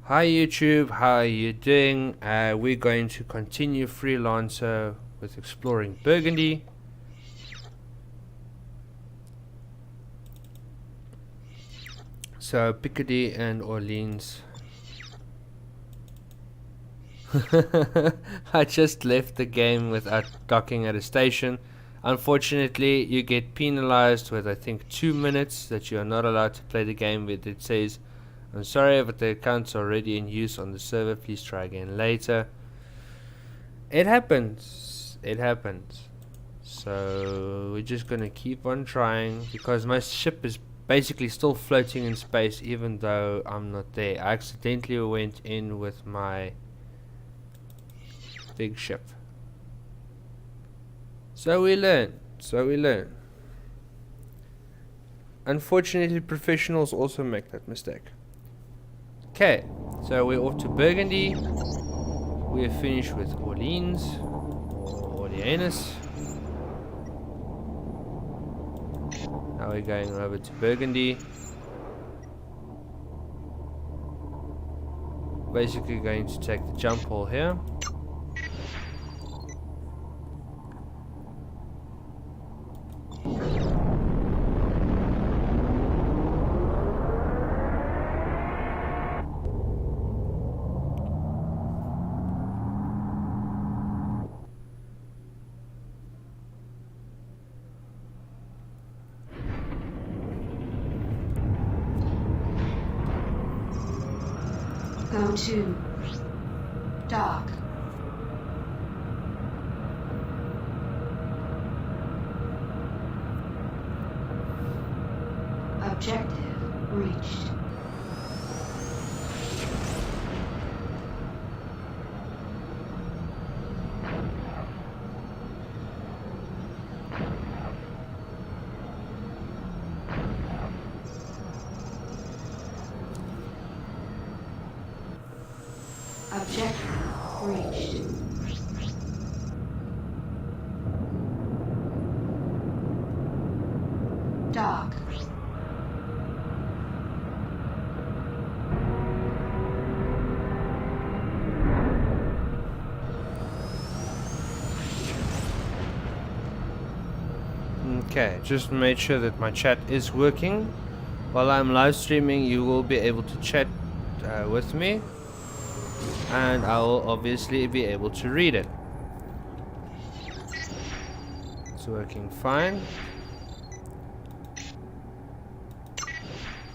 Hi YouTube, how are you doing? We're going to continue Freelancer with exploring Burgundy. So Picardy and Orleans. I just left the game without docking at a station. Unfortunately, you get penalized with I think 2 minutes that you are not allowed to play the game with. It says, I'm sorry, but the account's already in use on the server. Please try again later. It happens. It happens. So we're just gonna keep on trying because my ship is basically still floating in space even though I'm not there. I accidentally went in with my big ship. So we learn. Unfortunately, professionals also make that mistake. Okay, so we're off to Burgundy. We're finished with Orleans or Orleans. Now we're going over to Burgundy. Basically going to take the jump hole here. Go to dock. Objective reached. Objective reached. Dock. Okay, just make sure that my chat is working. While I'm live streaming, you will be able to chat with me, and I will obviously be able to read it. It's working fine.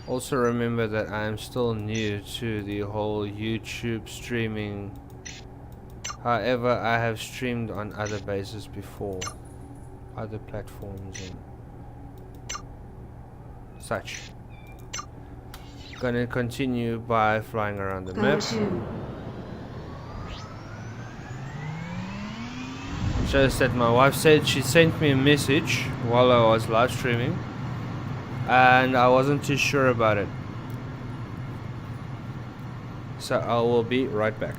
Also remember that I am still new to the whole YouTube streaming. However, I have streamed on other bases before, other platforms and such. Gonna continue by flying around the map. Just that my wife said she sent me a message while I was live streaming and I wasn't too sure about it. So I will be right back.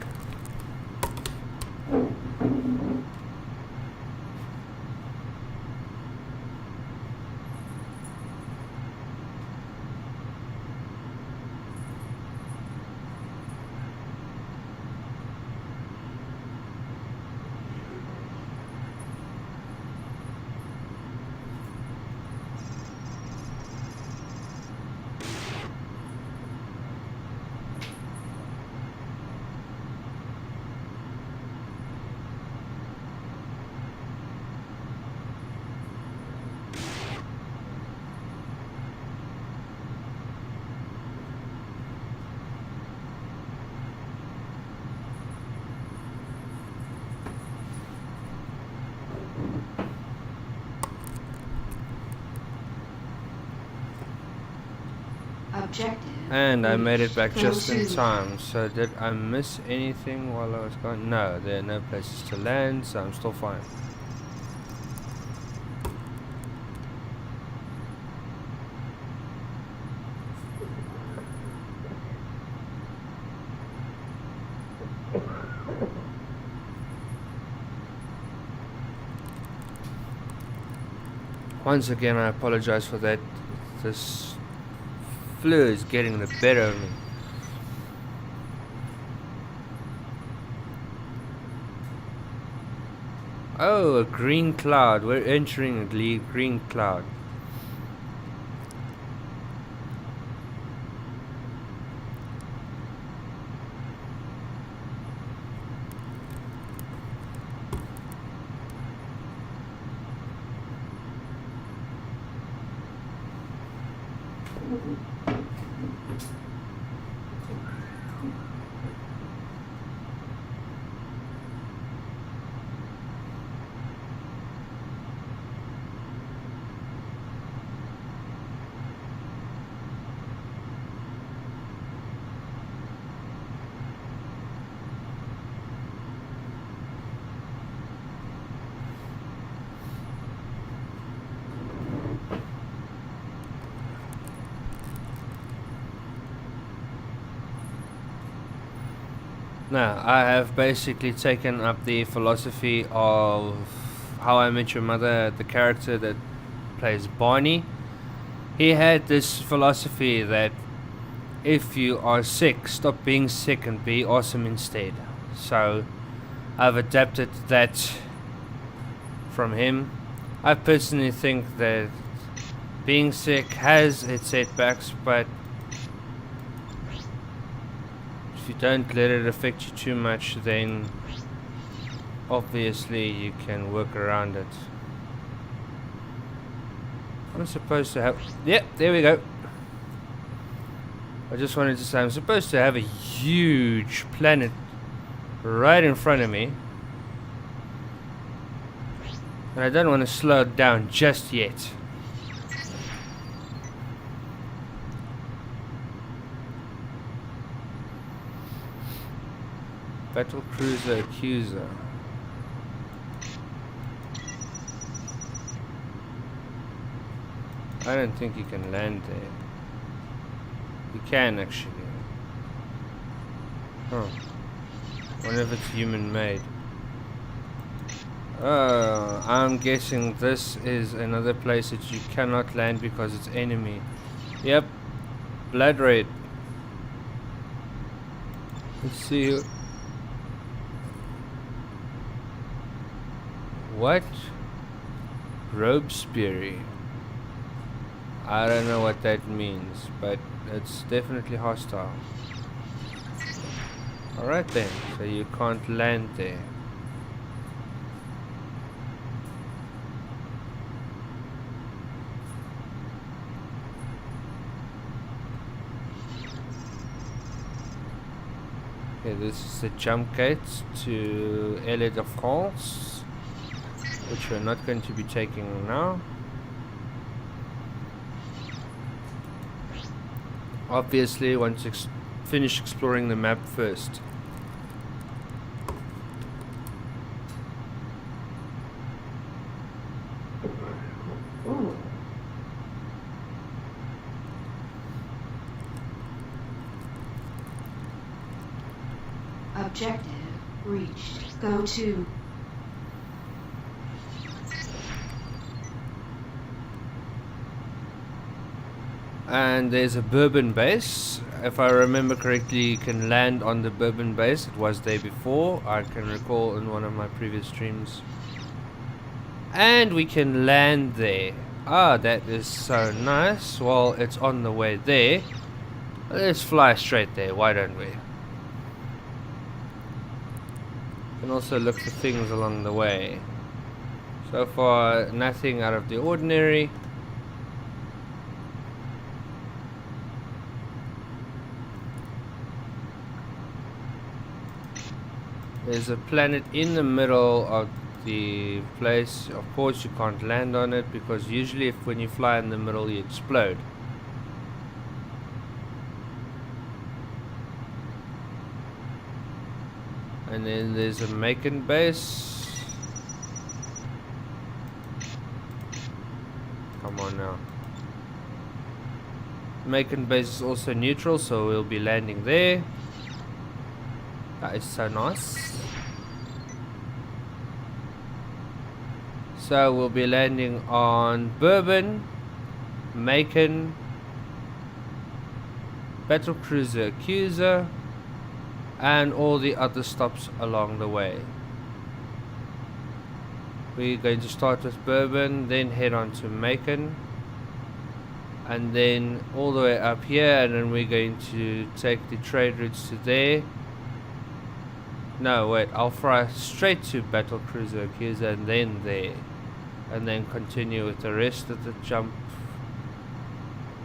And I made it back just in time. So did I miss anything while I was gone? No, there are no places to land, so I'm still fine. Once again, I apologize for that. This flu is getting the better of me. Oh, a green cloud. We're entering a green cloud. Now, I have basically taken up the philosophy of How I Met Your Mother, the character that plays Barney. He had this philosophy that if you are sick, stop being sick and be awesome instead. So, I've adapted that from him. I personally think that being sick has its setbacks, but if you don't let it affect you too much, then obviously you can work around it. I'm supposed to have... Yep, there we go. I just wanted to say I'm supposed to have a huge planet right in front of me. And I don't want to slow it down just yet. Battlecruiser Accuser. I don't think you can land there. You can actually. Huh. Wonder if it's human made. Oh, I'm guessing this is another place that you cannot land because it's enemy. Yep. Blood red. Let's see. What? Robespierre. I don't know what that means, but it's definitely hostile. Alright then, so you can't land there. Okay, this is the jump gate to Alesia de France, which we're not going to be taking now. Obviously, want to finish exploring the map first. Objective reached. Go to. And there's a Bourbon Base. If I remember correctly, you can land on the Bourbon Base. It was there before, I can recall in one of my previous streams. And we can land there. Ah, that is so nice. Well, it's on the way there. Let's fly straight there, why don't we? Can also look for things along the way. So far, nothing out of the ordinary. There's a planet in the middle of the place. Of course you can't land on it because usually when you fly in the middle you explode. And then there's a Macon Base. Come on now. Macon Base is also neutral, so we'll be landing there. That is so nice. So we'll be landing on Bourbon, Macon, Battlecruiser Accuser, and all the other stops along the way. We're going to start with Bourbon, then head on to Macon, and then all the way up here, and then we're going to take the trade routes to there. No, wait, I'll fly straight to Battlecruiser Accuser and then there, and then continue with the rest of the jump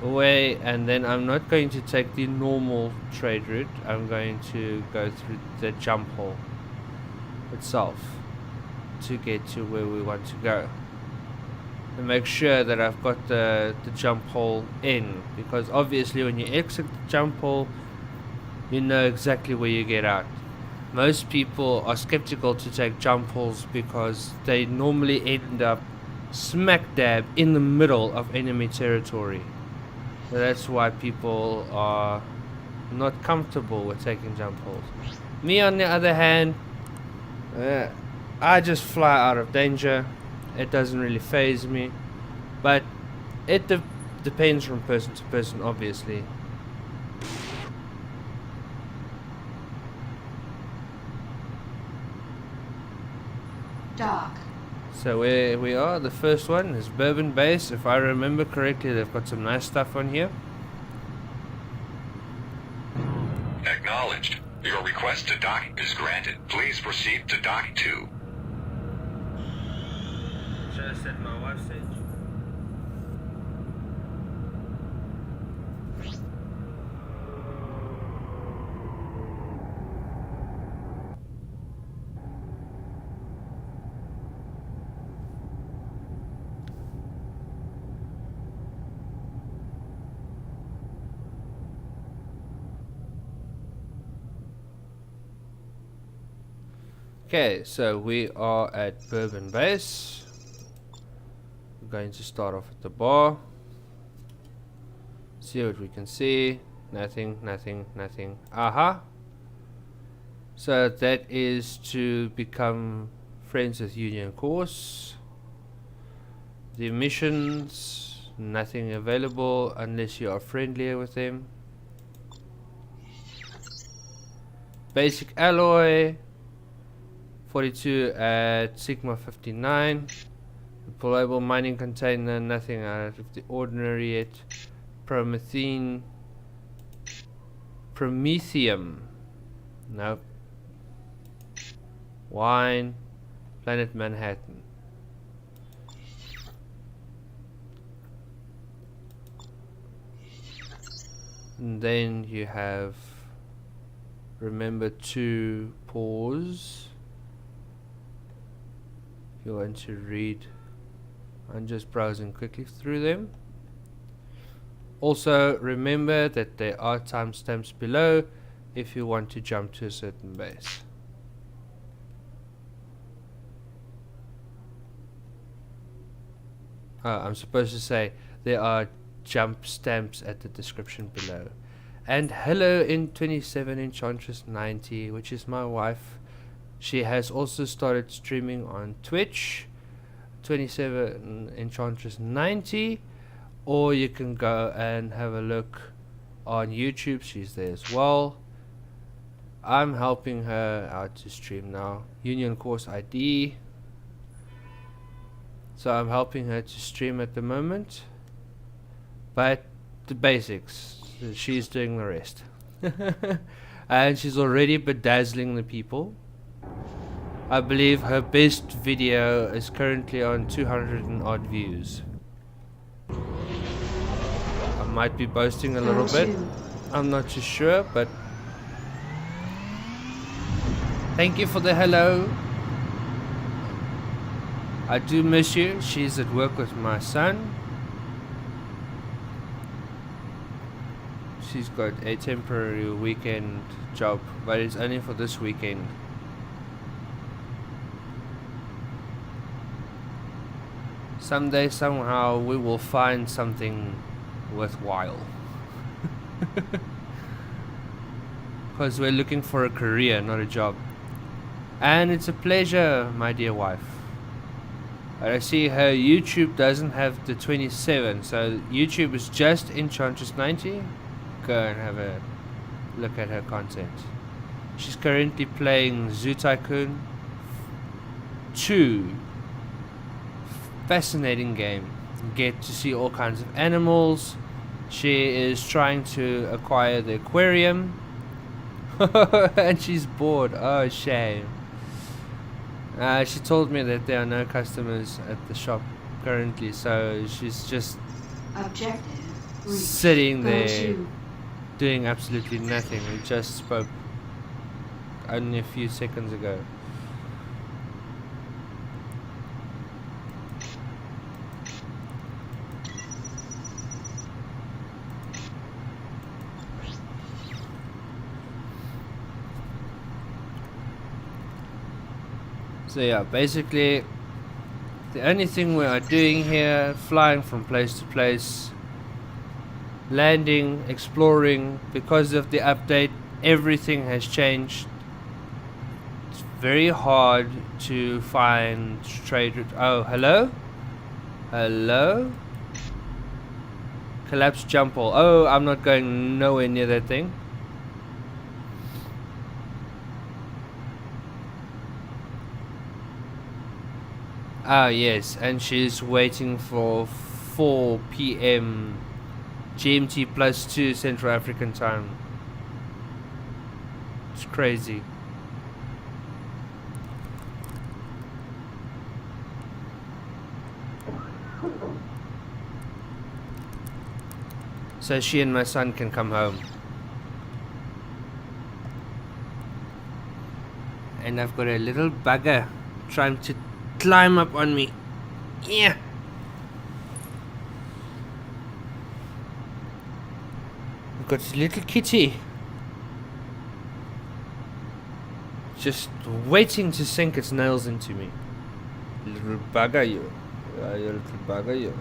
away. And then I'm not going to take the normal trade route, I'm going to go through the jump hole itself to get to where we want to go, and make sure that I've got the jump hole in, because obviously when you exit the jump hole, you know exactly where you get out. Most people are skeptical to take jump holes because they normally end up smack dab in the middle of enemy territory. So that's why people are not comfortable with taking jump holes. Me on the other hand, I just fly out of danger. It doesn't really faze me, but it depends from person to person, obviously. Dock. So where we are, the first one is Bourbon Base. If I remember correctly, they've got some nice stuff on here. Acknowledged. Your request to dock is granted. Please proceed to dock 2. Should I set my wife's stage? Okay, so we are at Bourbon Base. We're going to start off at the bar. See what we can see. Nothing, nothing, nothing. Aha! So that is to become friends with Union Course. The missions, nothing available unless you are friendlier with them. Basic alloy 42 at Sigma 59. Deployable mining container, nothing out of the ordinary yet. Promethium, nope. Wine, Planet Manhattan. And then you have, remember to pause if you want to read. I'm just browsing quickly through them. Also remember that there are timestamps below if you want to jump to a certain base. I'm supposed to say there are jump stamps at the description below. And hello in 27 Enchantress 90, which is my wife. She has also started streaming on Twitch, 27 Enchantress 90, or you can go and have a look on YouTube. She's there as well. I'm helping her out to stream now. Union Course ID. So I'm helping her to stream at the moment, but the basics, she's doing the rest. And she's already bedazzling the people. I believe her best video is currently on 200 and odd views. I might be boasting a little bit, I'm not too sure, but thank you for the hello. I do miss you. She's at work with my son. She's got a temporary weekend job, but it's only for this weekend. Someday, somehow, we will find something worthwhile. Because we're looking for a career, not a job. And it's a pleasure, my dear wife. I see her YouTube doesn't have the 27, so YouTube is just Enchantress 90. Go and have a look at her content. She's currently playing Zoo Tycoon 2 fascinating game. You get to see all kinds of animals. She is trying to acquire the aquarium. And she's bored. Oh, shame. She told me that there are no customers at the shop currently, so she's just Objective reached. sitting Go there to doing absolutely nothing. We just spoke only a few seconds ago. So yeah, basically the only thing we are doing here, flying from place to place, landing, exploring. Because of the update, everything has changed. It's very hard to find trade route. Oh, hello? Hello? Collapse jump hole. Oh, I'm not going nowhere near that thing. Ah, yes, and she's waiting for 4 p.m. GMT +2 Central African time. It's crazy. So she and my son can come home. And I've got a little bugger trying to climb up on me. Yeah. I've got a little kitty just waiting to sink its nails into me. Little bugger, you. You little bugger, you.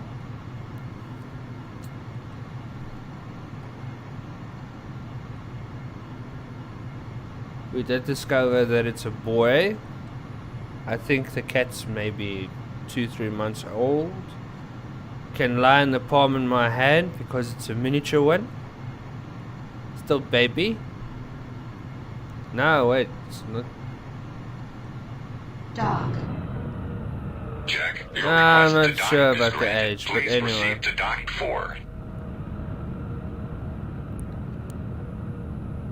We did discover that it's a boy. I think the cat's maybe 2-3 months old. Can lie in the palm of my hand because it's a miniature one. Still baby. No, wait, it's not. Dog. Check. Your I'm request not to dock sure is about the granted. age, but Please anyway. proceed to dock 4.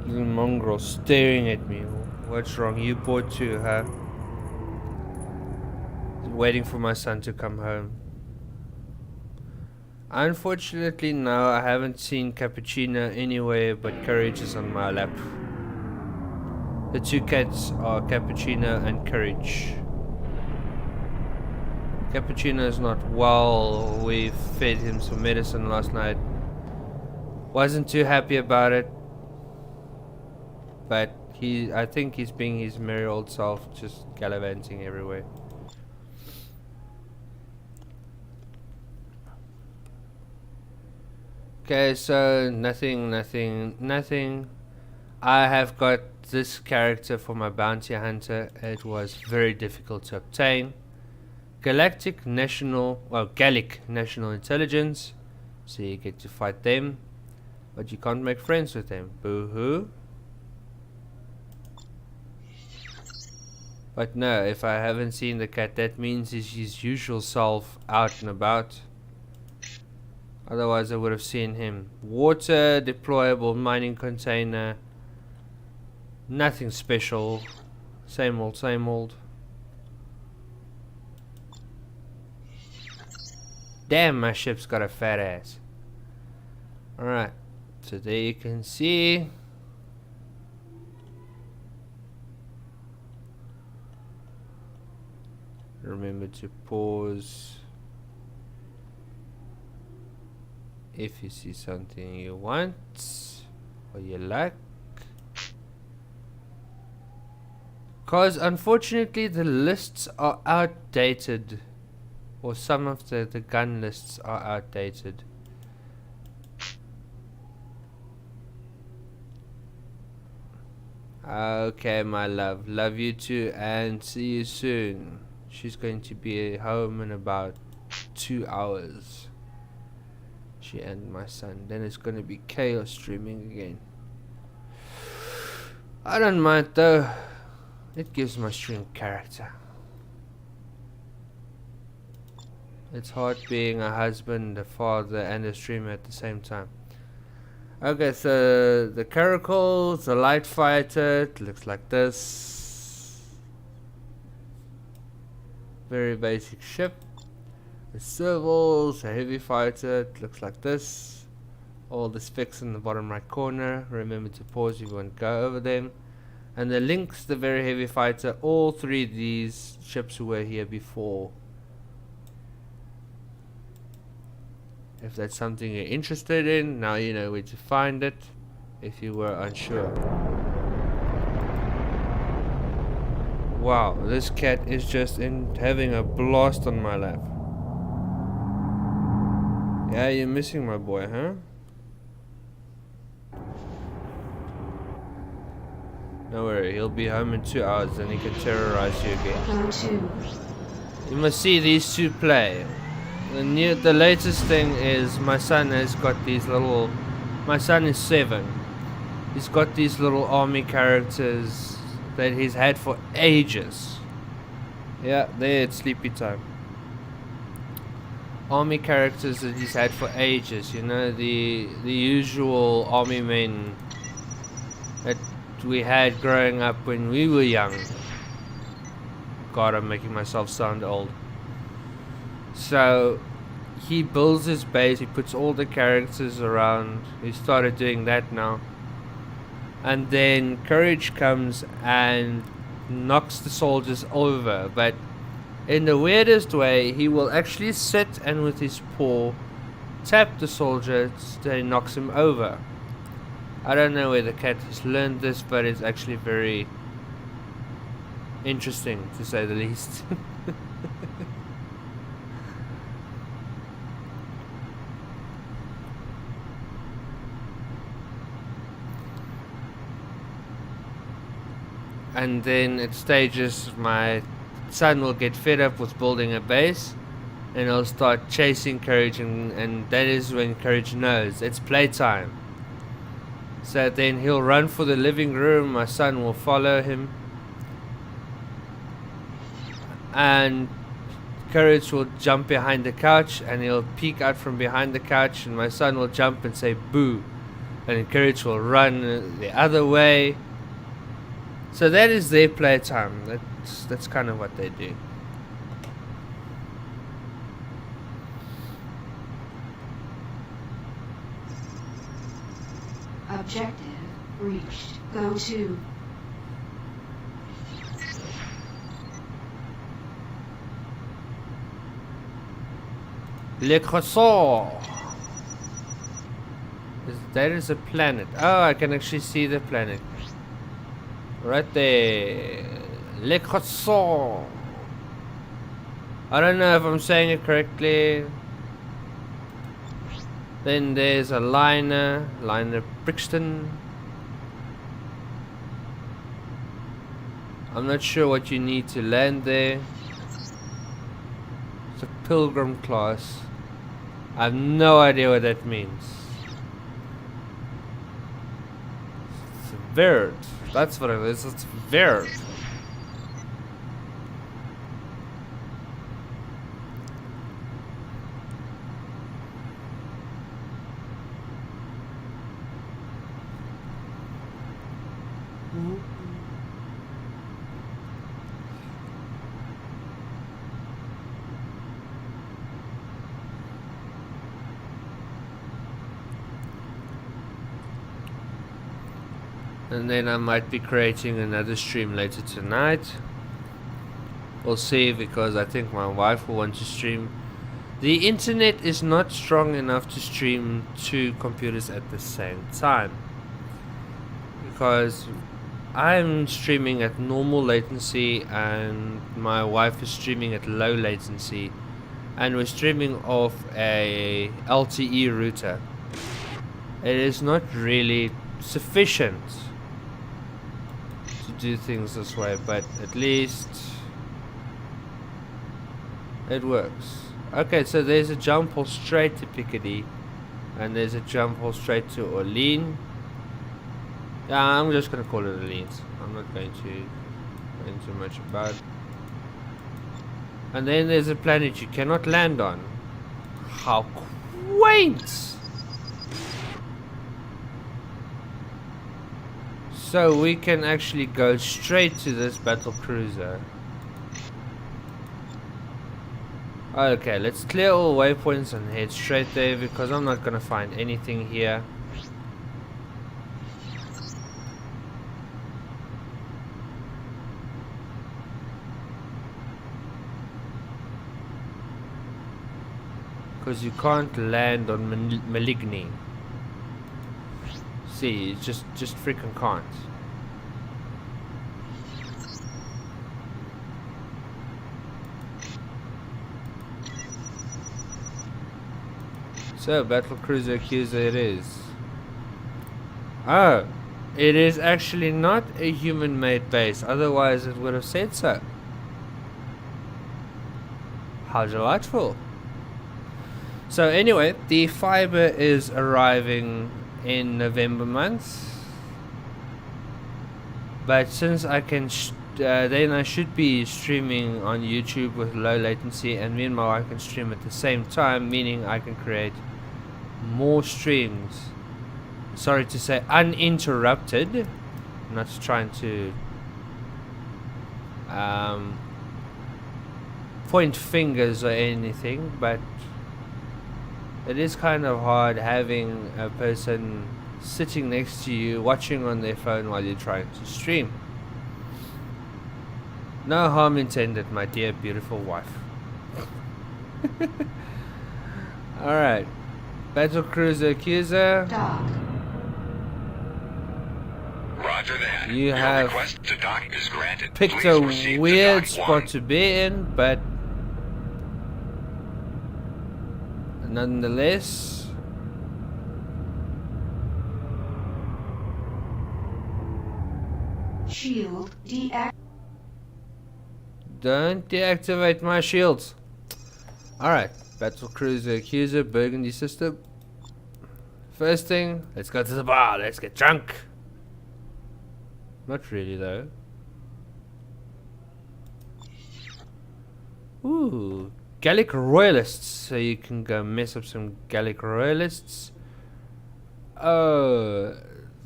Little mongrel staring at me. What's wrong? You bored too, huh? Waiting for my son to come home. Unfortunately, no, I haven't seen Cappuccino anywhere, but Courage is on my lap. The two cats are Cappuccino and Courage. Cappuccino is not well. We fed him some medicine last night. Wasn't too happy about it. But I think he's being his merry old self, just gallivanting everywhere. Okay, so nothing. I have got this character for my bounty hunter. It was very difficult to obtain. Gallic National Intelligence. So you get to fight them, but you can't make friends with them. Boo-hoo. But no, if I haven't seen the cat, that means he's his usual self out and about. Otherwise I would have seen him. Water, deployable mining container. Nothing special. Same old, same old. Damn, my ship's got a fat ass. Alright, so there you can see. Remember to pause if you see something you want or you like. Because unfortunately the lists are outdated, or some of the gun lists are outdated. Okay, my love, love you too, and see you soon. She's going to be home in about 2 hours. She and my son. Then it's going to be chaos streaming again. I don't mind though. It gives my stream character. It's hard being a husband, a father, and a streamer at the same time. Okay, so the caracals, the light fighter, it looks like this. Very basic ship. The servals, a heavy fighter, it looks like this. All the specs in the bottom right corner. Remember to pause if you want to go over them. And the Lynx, the very heavy fighter, all three of these ships were here before. If that's something you're interested in, now you know where to find it, if you were unsure. Wow, this cat is just having a blast on my lap. Yeah, you're missing my boy, huh? Don't worry, he'll be home in 2 hours and he can terrorize you again. Go to. You must see these two play. The latest thing is my son has got these little... My son is 7. He's got these little army characters that he's had for ages. Yeah, there it's sleepy time. Army characters that he's had for ages. You know, the usual army men that we had growing up when we were young. God, I'm making myself sound old. So he builds his base, he puts all the characters around. He started doing that now. And then Courage comes and knocks the soldiers over, but in the weirdest way, he will actually sit and with his paw tap the soldier so he knocks him over. I don't know where the cat has learned this, but it's actually very interesting to say the least. And then at stages my son will get fed up with building a base and he'll start chasing Courage, and that is when Courage knows it's playtime. So then he'll run for the living room, my son will follow him, and Courage will jump behind the couch and he'll peek out from behind the couch, and my son will jump and say boo, and Courage will run the other way. So that is their playtime. That's kind of what they do. Objective reached. Go to. Le Croissant. That is a planet. Oh, I can actually see the planet. Right there. Le Croissant. I don't know if I'm saying it correctly. Then there's a liner Brixton. I'm not sure what you need to land there. It's a Pilgrim class. I have no idea what that means. It's Verd. That's what it is. It's Verd. And then I might be creating another stream later tonight. We'll see, because I think my wife will want to stream. The internet is not strong enough to stream 2 computers at the same time, because I'm streaming at normal latency and my wife is streaming at low latency, and we're streaming off a LTE router. It is not really sufficient to do things this way, but at least it works. Okay, so there's a jump hole straight to Picardy, and there's a jump hole straight to Orleans. Yeah, I'm just gonna call it Orleans. I'm not going to go into much about it. And then there's a planet you cannot land on. How quaint! So we can actually go straight to this battle cruiser. Okay, let's clear all waypoints and head straight there because I'm not gonna find anything here. Because you can't land on Maligny. See, you just freaking can't. So, Battlecruiser Accuser it is. Oh, it is actually not a human-made base, otherwise it would have said so. How delightful. So anyway, the fiber is arriving in November month. But since I can, then I should be streaming on YouTube with low latency, and me and my wife can stream at the same time, meaning I can create more streams. Sorry to say, uninterrupted. I'm not trying to point fingers or anything, but it is kind of hard having a person sitting next to you watching on their phone while you're trying to stream. No harm intended, my dear beautiful wife. Alright. Battlecruiser Accuser. Dock. Roger that. You Your have request to dock is granted. picked Please a proceed to weird dock spot one. to be in, but nonetheless, Shield deactivated. don't deactivate my shields. Alright, Battlecruiser Accuser, Burgundy system. First thing, let's go to the bar, let's get drunk. Not really though. Ooh, Gallic Royalists, so you can go mess up some Gallic Royalists. Oh,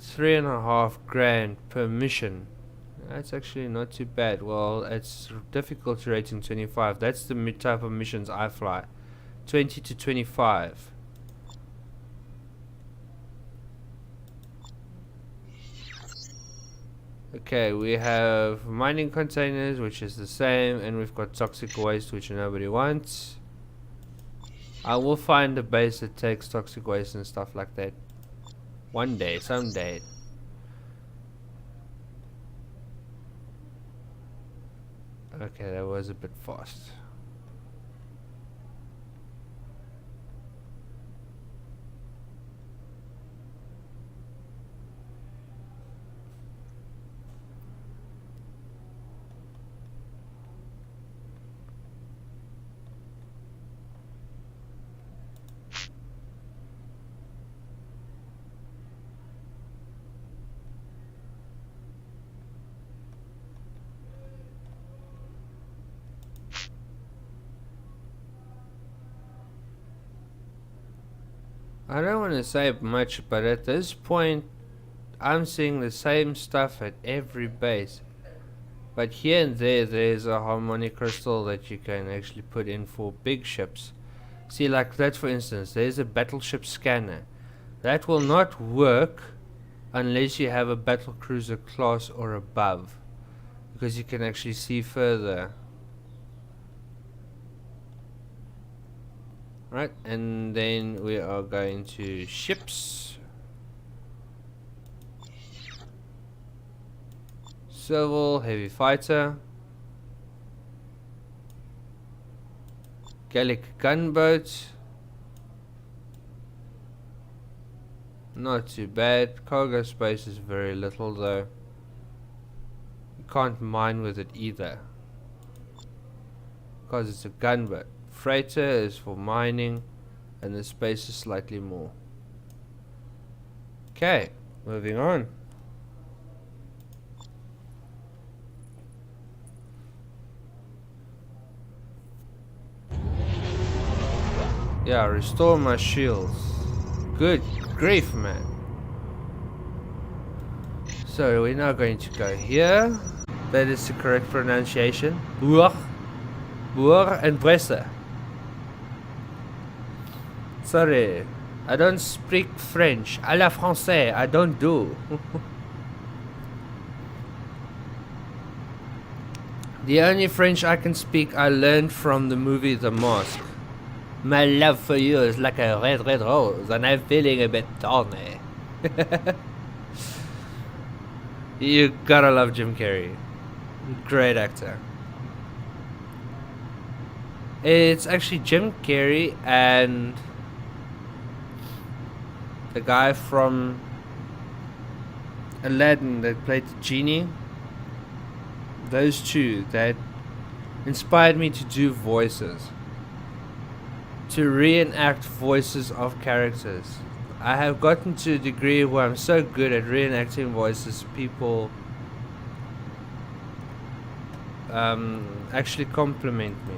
3.5 grand per mission. That's actually not too bad. Well, it's difficulty rating 25. That's the type of missions I fly. 20 to 25. Okay, we have mining containers, which is the same, and we've got toxic waste, which nobody wants. I will find a base that takes toxic waste and stuff like that. One day, someday. Okay, that was a bit fast. I don't want to say much, but at this point, I'm seeing the same stuff at every base. But here and there, there's a harmonic crystal that you can actually put in for big ships. See, like that for instance, there's a battleship scanner. That will not work unless you have a battlecruiser class or above, because you can actually see further. Right, and then we are going to ships. Civil, heavy fighter. Gallic gunboat. Not too bad. Cargo space is very little though. You can't mine with it either, because it's a gunboat. Freighter is for mining, and the space is slightly more. Okay, moving on. Yeah, restore my shields. Good grief, man. So we're now going to go here. That is the correct pronunciation. Bourg-en-Bresse. Sorry, I don't speak French. À la français, I don't do. The only French I can speak I learned from the movie The Mask. My love for you is like a red, red rose, and I'm feeling a bit thorny. You gotta love Jim Carrey. Great actor. It's actually Jim Carrey and the guy from Aladdin that played the genie. Those two that inspired me to do voices. To reenact voices of characters. I have gotten to a degree where I'm so good at reenacting voices, people actually compliment me.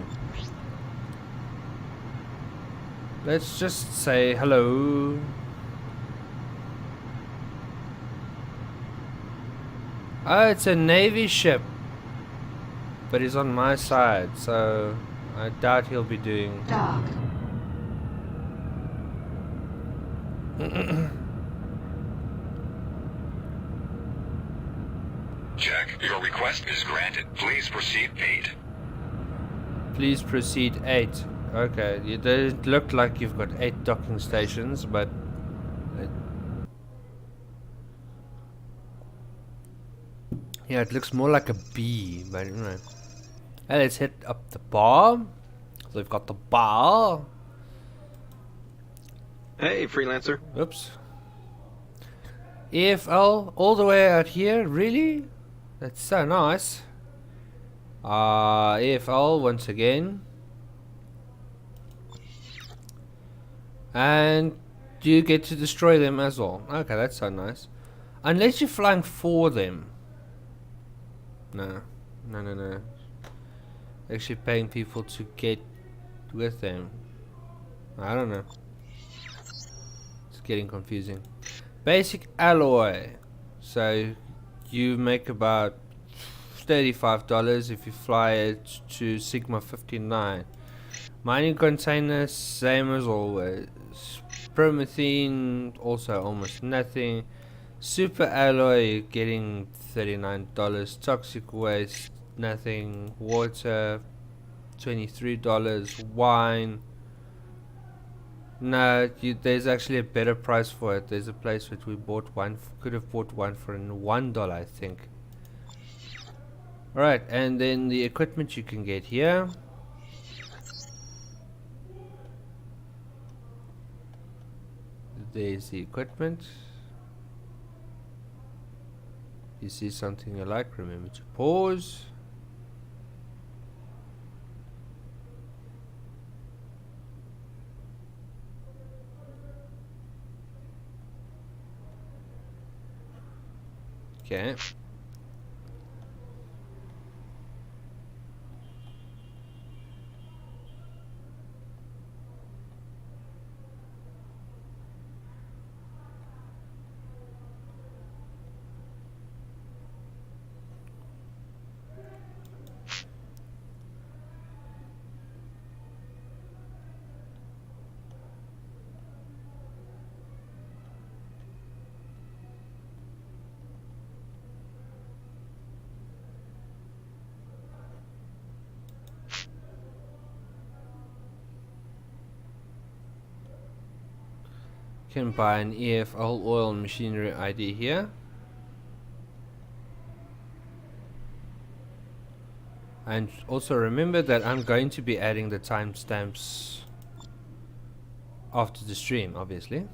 Let's just say hello. Oh, it's a Navy ship. But he's on my side, so I doubt he'll be doing... Dock. Check. Your request is granted. Please proceed 8. Please proceed 8. Okay, it doesn't look like you've got 8 docking stations, but... yeah, it looks more like a B, but anyway. And let's hit up the bar. So we've got the bar. Hey, Freelancer. Oops. EFL all the way out here, really? That's so nice. EFL once again. And you get to destroy them as well. Okay, that's so nice. Unless you're flying for them. No. No. Actually paying people to get with them. I don't know. It's getting confusing. Basic alloy. So you make about $35 if you fly it to Sigma 59. Mining containers, same as always. Promethine, also almost nothing. Super alloy, you're getting $39. Toxic waste, nothing. Water, $23. Wine, no, there's actually a better price for it. There's a place that we bought one, could have bought one for $1, I think. Alright, and then the equipment you can get here. There's the equipment. If you see something you like, remember to pause. Okay. Can buy an EFL oil machinery ID here. And also remember that I'm going to be adding the timestamps after the stream, obviously.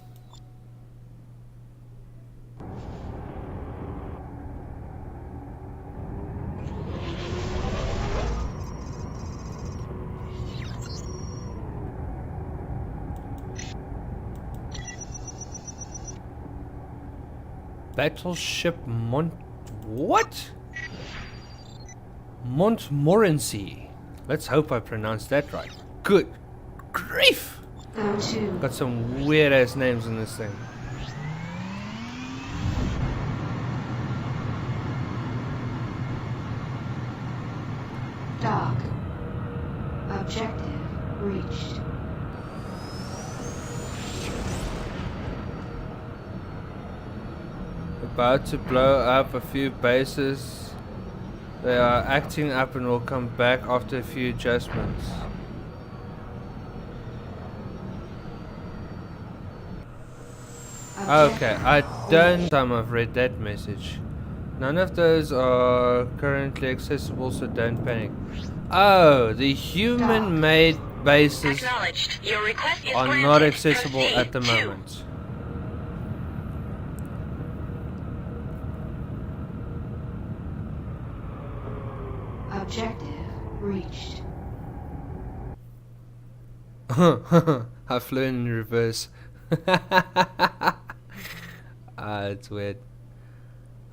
Battleship Montmorency. Let's hope I pronounced that right. Good grief! Go to. Got some weird ass names in this thing. Dock. Objective reached. About to blow up a few bases. They are acting up and will come back after a few adjustments. Okay, I don't time I've read that message. None of those are currently accessible, so don't panic. Oh, the human-made bases Acknowledged. Your request is are granted. not accessible Proceed at the to moment. Objective reached. I flew in reverse. It's weird.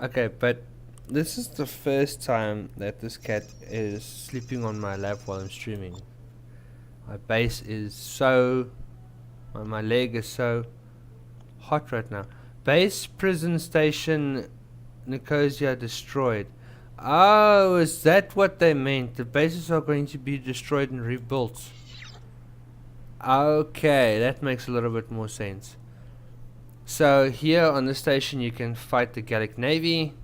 Okay, but this is the first time that this cat is sleeping on my lap while I'm streaming. My base is so... my leg is so hot right now. Base prison station Nicosia destroyed. Oh, is that what they meant? The bases are going to be destroyed and rebuilt. Okay, that makes a little bit more sense. So here on the station you can fight the Gallic Navy.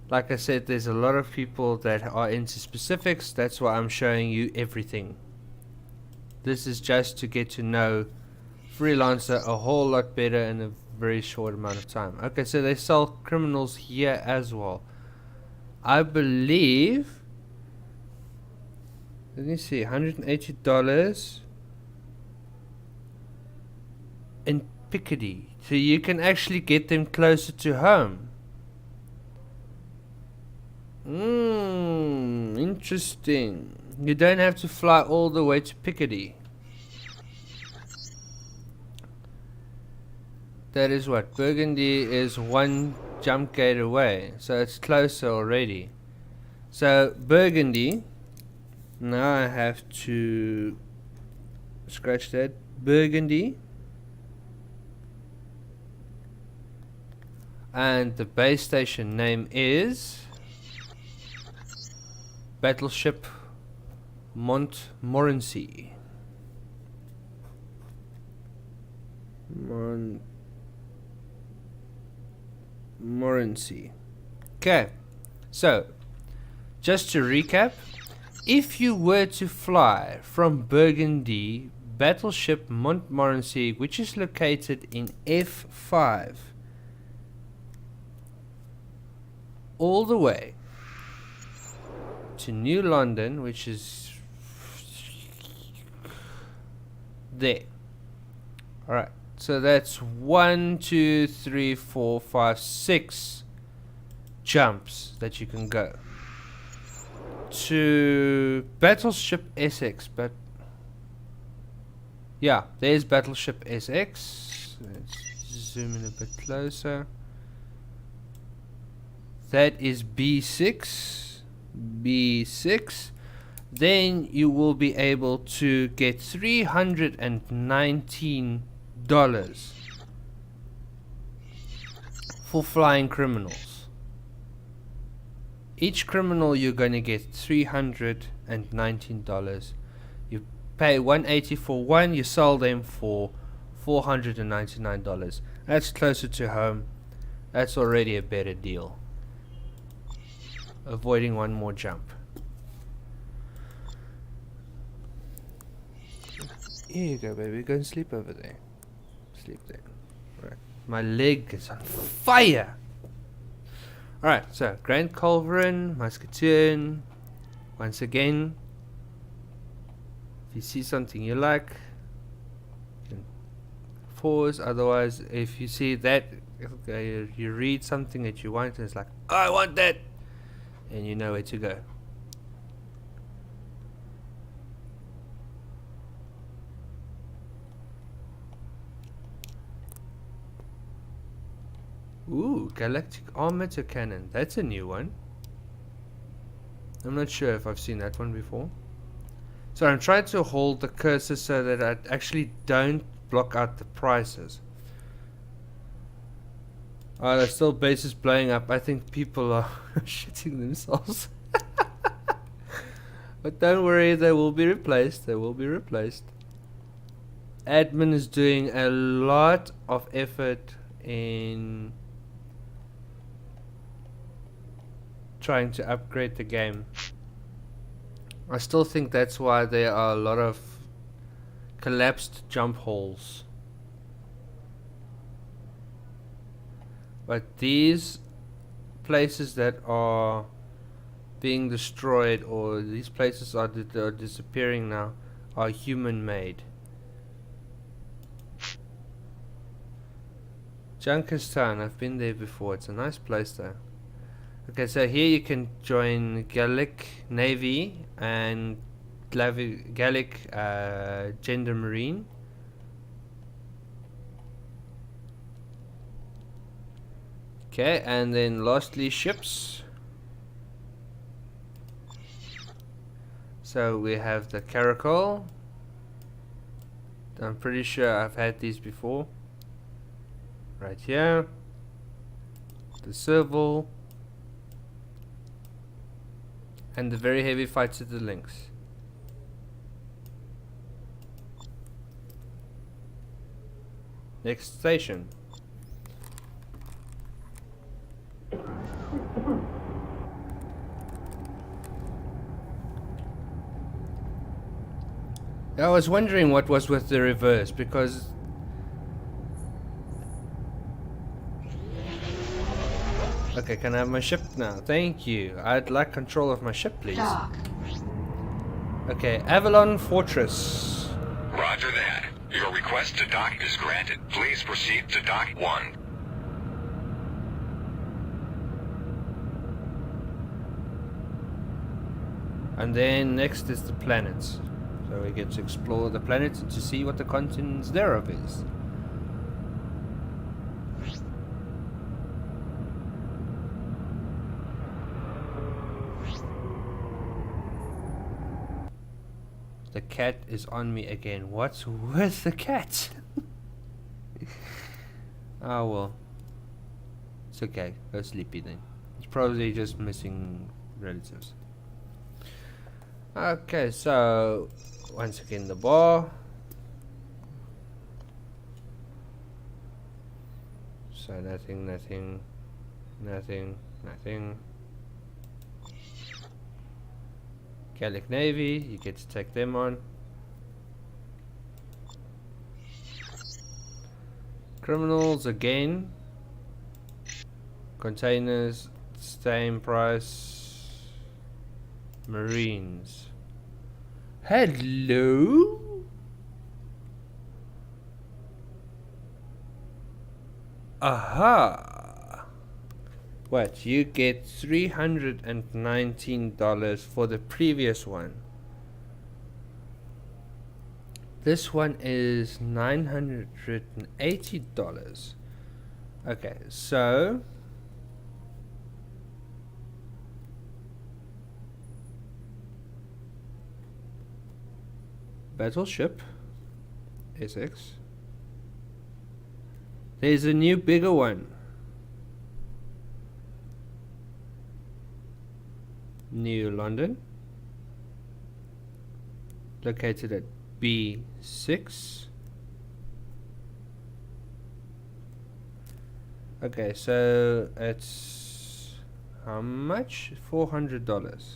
Like I said, there's a lot of people that are into specifics. That's why I'm showing you everything. This is just to get to know Freelancer a whole lot better in a very short amount of time. Okay, so they sell criminals here as well. I believe... let me see, $180 in Picardy. So you can actually get them closer to home. Interesting. You don't have to fly all the way to Picardy. That is what? Burgundy is one jump gate away. So it's closer already. So Burgundy. Now I have to scratch that. Burgundy. And the base station name is Battleship Montmorency. Montmorency. Okay, so just to recap, if you were to fly from Burgundy, Battleship Montmorency, which is located in F5, all the way to New London, which is there. Alright, so that's 1, 2, 3, 4, 5, 6 jumps that you can go to Battleship Essex. But yeah, there's Battleship Essex. Let's zoom in a bit closer. That is B6. Then you will be able to get $319 for flying criminals. Each criminal you're going to get $319. You pay $180 for one, you sell them for $499. That's closer to home. That's already a better deal. Avoiding one more jump. Here you go, baby. Go and sleep over there. Sleep there. Right. My leg is on fire. Alright, so Grand Culverin, Musketeer. Once again, if you see something you like, you can pause. Otherwise, if you see that, you read something that you want, and it's like, oh, I want that, and you know where to go. Ooh, Galactic Armored Cannon. That's a new one. I'm not sure if I've seen that one before. So I'm trying to hold the cursor so that I actually don't block out the prices. Oh, there's still bases blowing up. I think people are shitting themselves. But don't worry, they will be replaced. They will be replaced. Admin is doing a lot of effort in trying to upgrade the game. I still think that's why there are a lot of collapsed jump holes. But these places that are being destroyed, or these places are disappearing now, are human made. Junkerstown, I've been there before. It's a nice place though. Okay, so here you can join Gallic Navy and Gallic Gender Marine. Okay, and then lastly ships. So we have the Caracal. I'm pretty sure I've had these before. Right here. The Serval. And the very heavy fights at the Lynx. Next station. I was wondering what was with the reverse, because okay, can I have my ship now? Thank you. I'd like control of my ship, please. Dock. Okay, Avallon Fortress. Roger that. Your request to dock is granted. Please proceed to dock 1. And then next is the planets. So we get to explore the planets to see what the contents thereof is. The cat is on me again. What's with the cat? Oh well. It's okay. Go sleepy then. It's probably just missing relatives. Okay, so once again the bar. So nothing, nothing, nothing, nothing. Gallic Navy, you get to take them on. Criminals again. Containers, same price. Marines. Hello? Aha! What? You get $319 for the previous one. This one is $980. Okay, so Battleship SX. There's a new bigger one. New London. Located at B6. Okay, so it's how much? $400.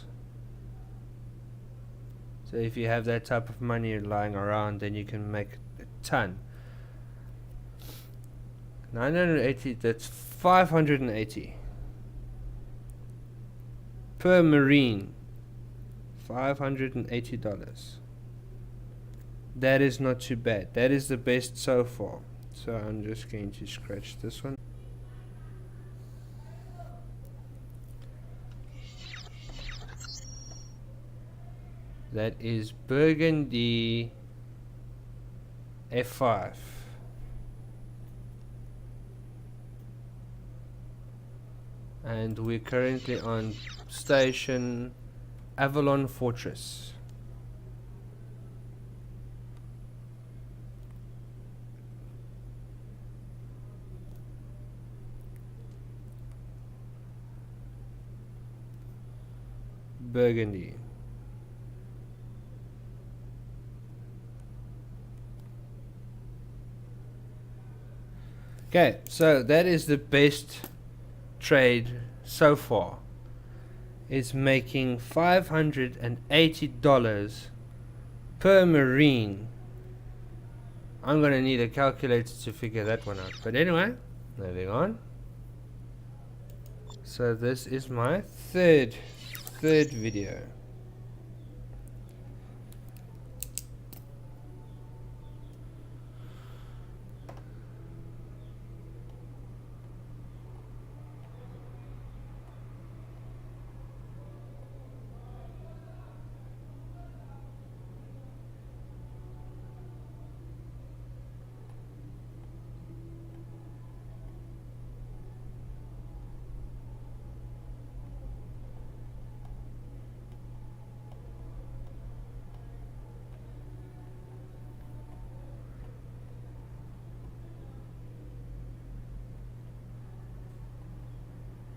So if you have that type of money lying around, then you can make a ton. 980, that's 580 per marine. $580. That is not too bad. That is the best so far. So I'm just going to scratch this one. That is Burgundy F5. And we're currently on station Avallon Fortress. Burgundy. Okay, so that is the best trade so far. It's making $580 per marine. I'm gonna need a calculator to figure that one out. But anyway, moving on. So this is my third video.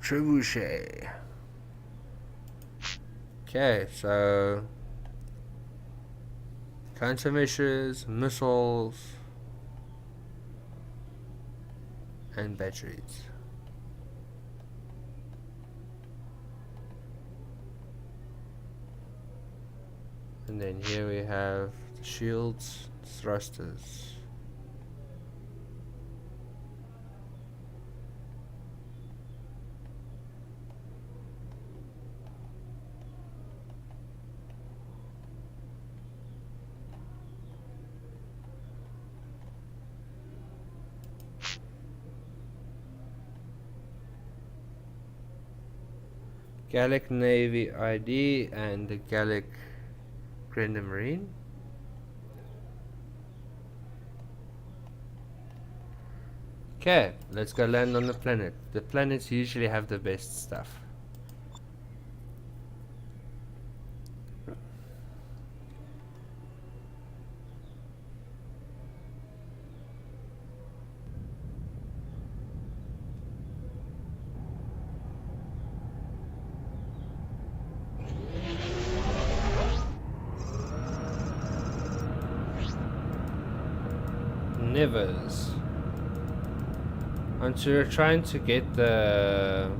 Trebuchet. Okay, so countermeasures, missiles, and batteries. And then here we have the shields, thrusters. Gallic Navy ID and the Gallic Grand Marine. Okay, let's go land on the planet. The planets usually have the best stuff. Nevers. And so we're trying to get the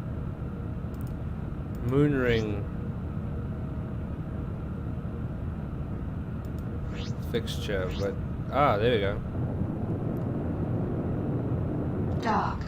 moon ring fixture, but there we go. Dock.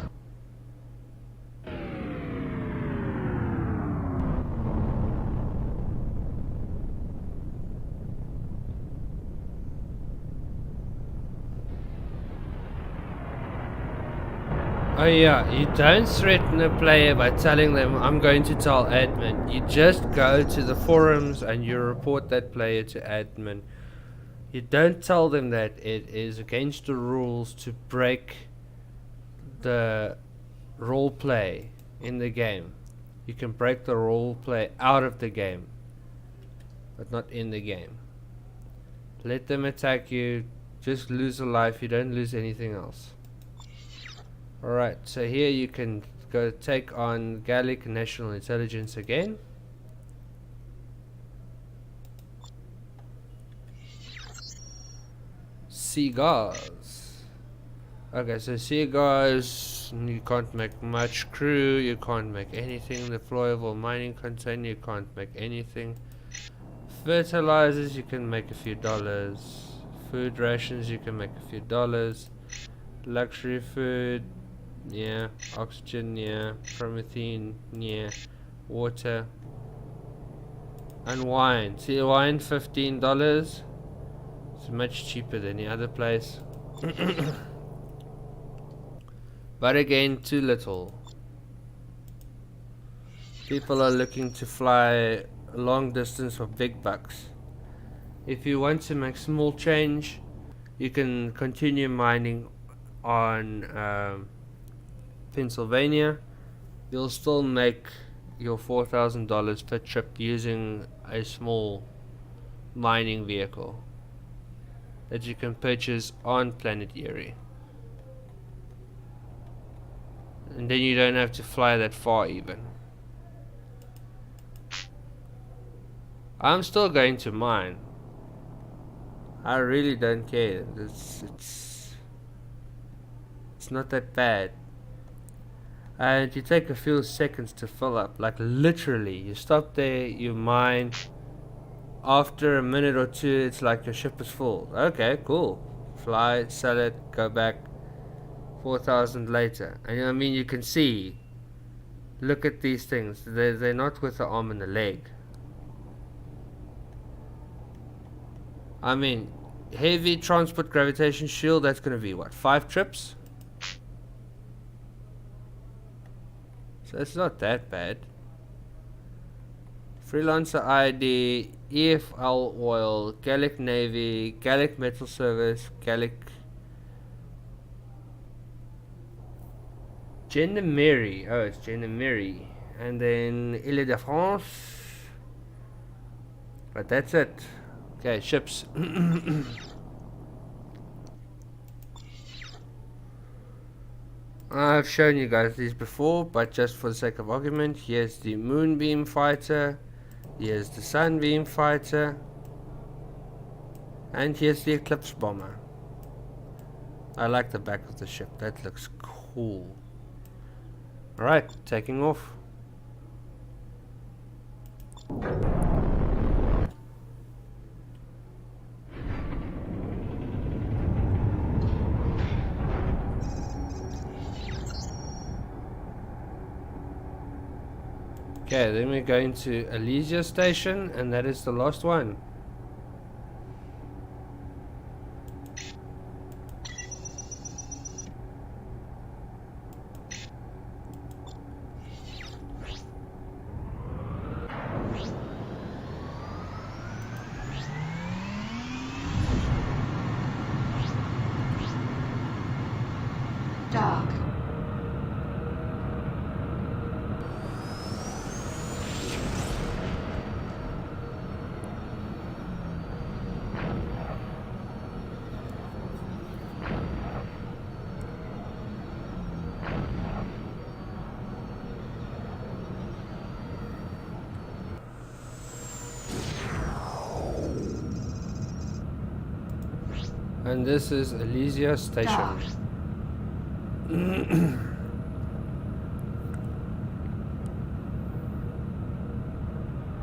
Oh yeah, you don't threaten a player by telling them I'm going to tell admin. You just go to the forums and you report that player to admin. You don't tell them that it is against the rules to break the role play in the game. You can break the role play out of the game, but not in the game. Let them attack you, just lose a life, you don't lose anything else. Alright, so here you can go take on Gallic National Intelligence again. Seagulls. Okay, so seagulls, you can't make much crew, you can't make anything. The deployable mining container, you can't make anything. Fertilizers, you can make a few dollars. Food rations, you can make a few dollars. Luxury food, yeah. Oxygen, yeah. Promethine, yeah. Water. And wine. See, wine $15. It's much cheaper than the other place. But again, too little. People are looking to fly a long distance for big bucks. If you want to make small change, you can continue mining on Pennsylvania. You'll still make your $4,000 per trip using a small mining vehicle that you can purchase on Planet Erie. And then you don't have to fly that far even. I'm still going to mine. I really don't care. It's not that bad. And you take a few seconds to fill up. Like literally, you stop there, you mine. After a minute or two, it's like your ship is full. Okay, cool. Fly, sell it, go back. 4,000 later. And I mean, you can see. Look at these things. They're not with the arm and the leg. I mean, heavy transport gravitation shield, that's going to be what, 5 trips? So it's not that bad. Freelancer ID, EFL Oil, Gallic Navy, Gallic Metal Service, Gallic Gendarmerie. Oh, it's Gendarmerie. And then Ile-de-France. But that's it. Okay, ships. I've shown you guys these before, but just for the sake of argument, here's the Moonbeam Fighter, here's the Sunbeam Fighter, and here's the Eclipse Bomber. I like the back of the ship, that looks cool. Alright, taking off. Okay, then we're going to Alesia Station, and that is the last one. Dark. And this is Alesia Station. Dark.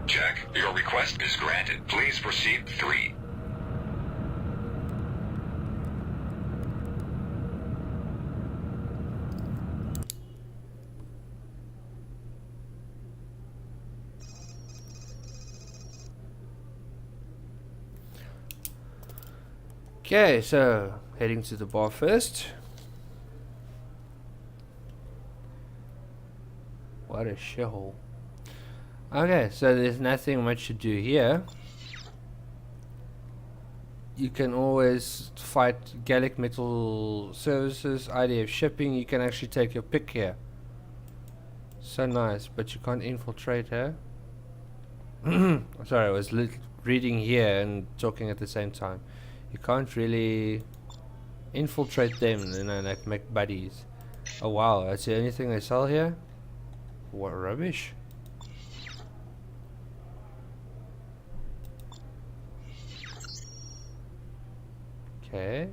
Check. Your request is granted. Please proceed 3. Okay, so heading to the bar first. What a shithole. Okay, so there's nothing much to do here. You can always fight Gallic Metal Services, IDF Shipping. You can actually take your pick here. So nice, but you can't infiltrate her. Sorry, I was reading here and talking at the same time. You can't really infiltrate them, you know, like make buddies. Oh wow, that's the only thing they sell here? What rubbish. Okay.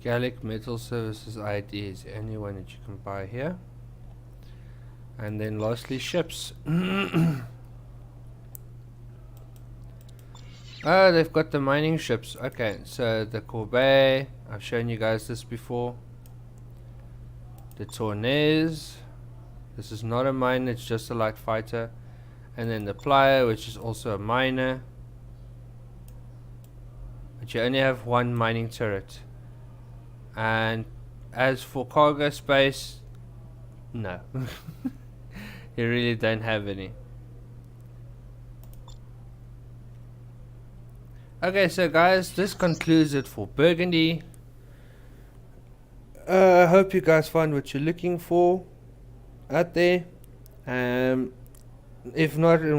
Gallic Metal Services ID is the only one that you can buy here. And then lastly, ships. Oh, they've got the mining ships. Okay, so the Corbeil, I've shown you guys this before. the Tournaise. This is not a mine, it's just a light fighter. And then the Plier, which is also a miner. But you only have one mining turret. And as for cargo space, no. You really don't have any. Okay, so guys, this concludes it for Burgundy. I hope you guys find what you're looking for out there. If not,